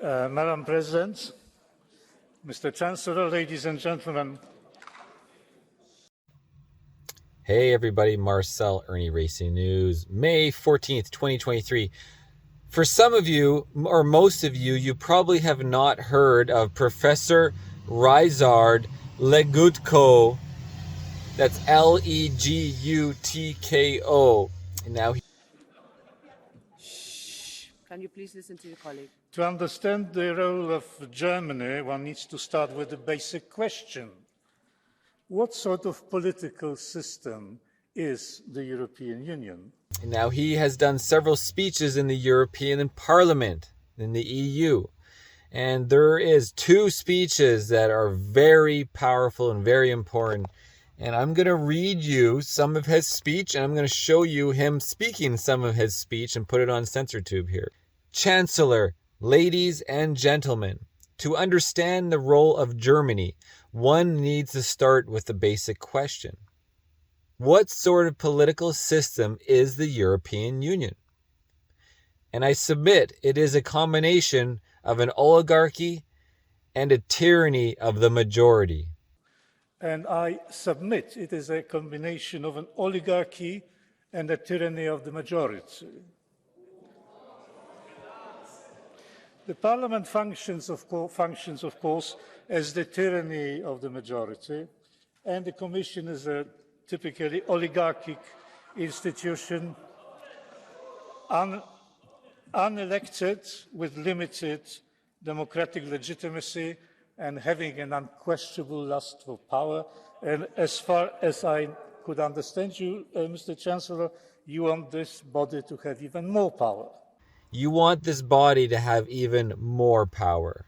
Madam President, Mr. Chancellor, ladies and gentlemen. Hey everybody, Marcel, Ernie Racing News, May 14th, 2023. For some of you, or most of you, you probably have not heard of Professor Ryszard Legutko. That's Legutko. And now Can you please listen to your colleague? To understand the role of Germany, one needs to start with the basic question. What sort of political system is the European Union? And now he has done several speeches in the European Parliament, in the EU. And there is two speeches that are very powerful and very important. And I'm going to read you some of his speech, and I'm going to show you him speaking some of his speech and put it on CensorTube here. Chancellor, ladies and gentlemen, to understand the role of Germany, one needs to start with the basic question. What sort of political system is the European Union? And I submit it is a combination of an oligarchy and a tyranny of the majority. And I submit it is a combination of an oligarchy and a tyranny of the majority. The Parliament functions, of course, as the tyranny of the majority, and the Commission is a typically oligarchic institution, unelected, with limited democratic legitimacy, and having an unquestionable lust for power. And as far as I could understand you, Mr. Chancellor, you want this body to have even more power. You want this body to have even more power.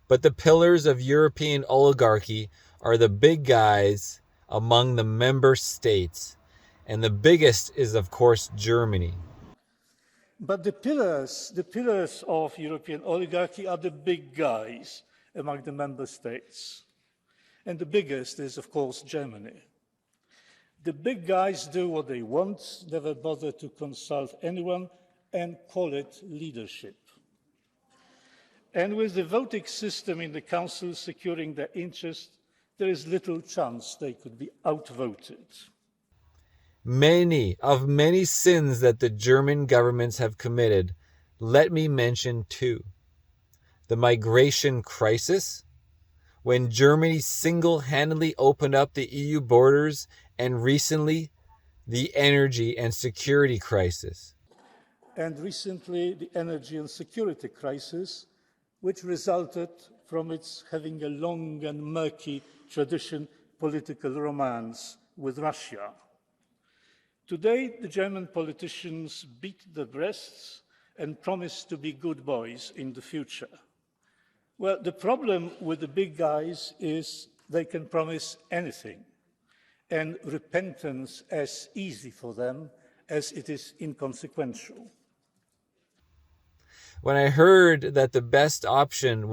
But the pillars of European oligarchy are the big guys among the member states. And the biggest is, of course, Germany. But the pillars of European oligarchy are the big guys among the member states. And the biggest is, of course, Germany. The big guys do what they want, never bother to consult anyone, and call it leadership. And with the voting system in the Council securing their interest, there is little chance they could be outvoted. Many sins that the German governments have committed, let me mention two. The migration crisis, when Germany single-handedly opened up the EU borders, and recently, the energy and security crisis. And recently, the energy and security crisis, which resulted from its having a long and murky tradition political romance with Russia. Today, the German politicians beat their breasts and promise to be good boys in the future. Well, the problem with the big guys is they can promise anything, and repentance as easy for them as it is inconsequential. When I heard that the best option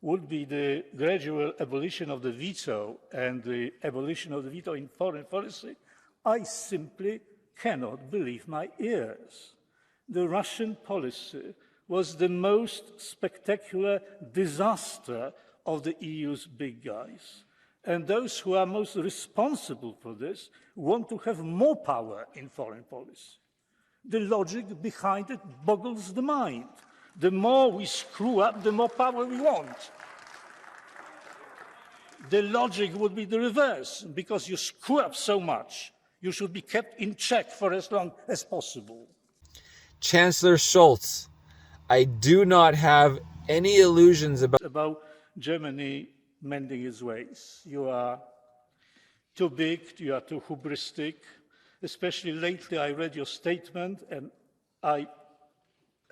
would be the gradual abolition of the veto and the abolition of the veto in foreign policy, I simply cannot believe my ears. The Russian policy was the most spectacular disaster of the EU's big guys. And those who are most responsible for this want to have more power in foreign policy. The logic behind it boggles the mind. The more we screw up, the more power we want. The logic would be the reverse. Because you screw up so much, you should be kept in check for as long as possible. Chancellor Scholz, I do not have any illusions about Germany mending its ways. You are too big, you are too hubristic. Especially lately, I read your statement, and I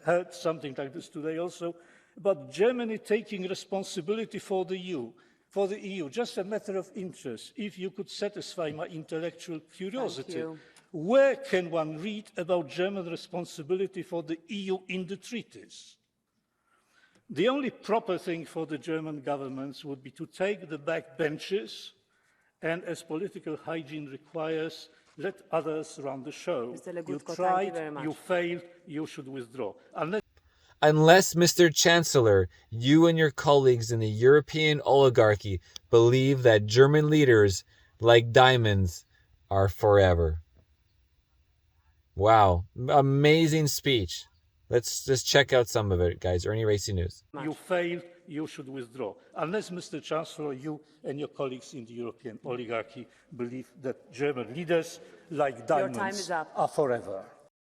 heard something like this today also, about Germany taking responsibility for the EU, just a matter of interest. If you could satisfy my intellectual curiosity, where can one read about German responsibility for the EU in the treaties? The only proper thing for the German governments would be to take the back benches and, as political hygiene requires, let others run the show. Mr. Legutko, You tried, thank you very much. you failed, you should withdraw. Unless, Mr. Chancellor, you and your colleagues in the European oligarchy believe that German leaders, like diamonds, are forever. Wow, amazing speech. Let's just check out some of it, guys. Ernie Racy News. You failed, you should withdraw. Unless, Mr. Chancellor, you and your colleagues in the European oligarchy believe that German leaders, like diamonds, are forever.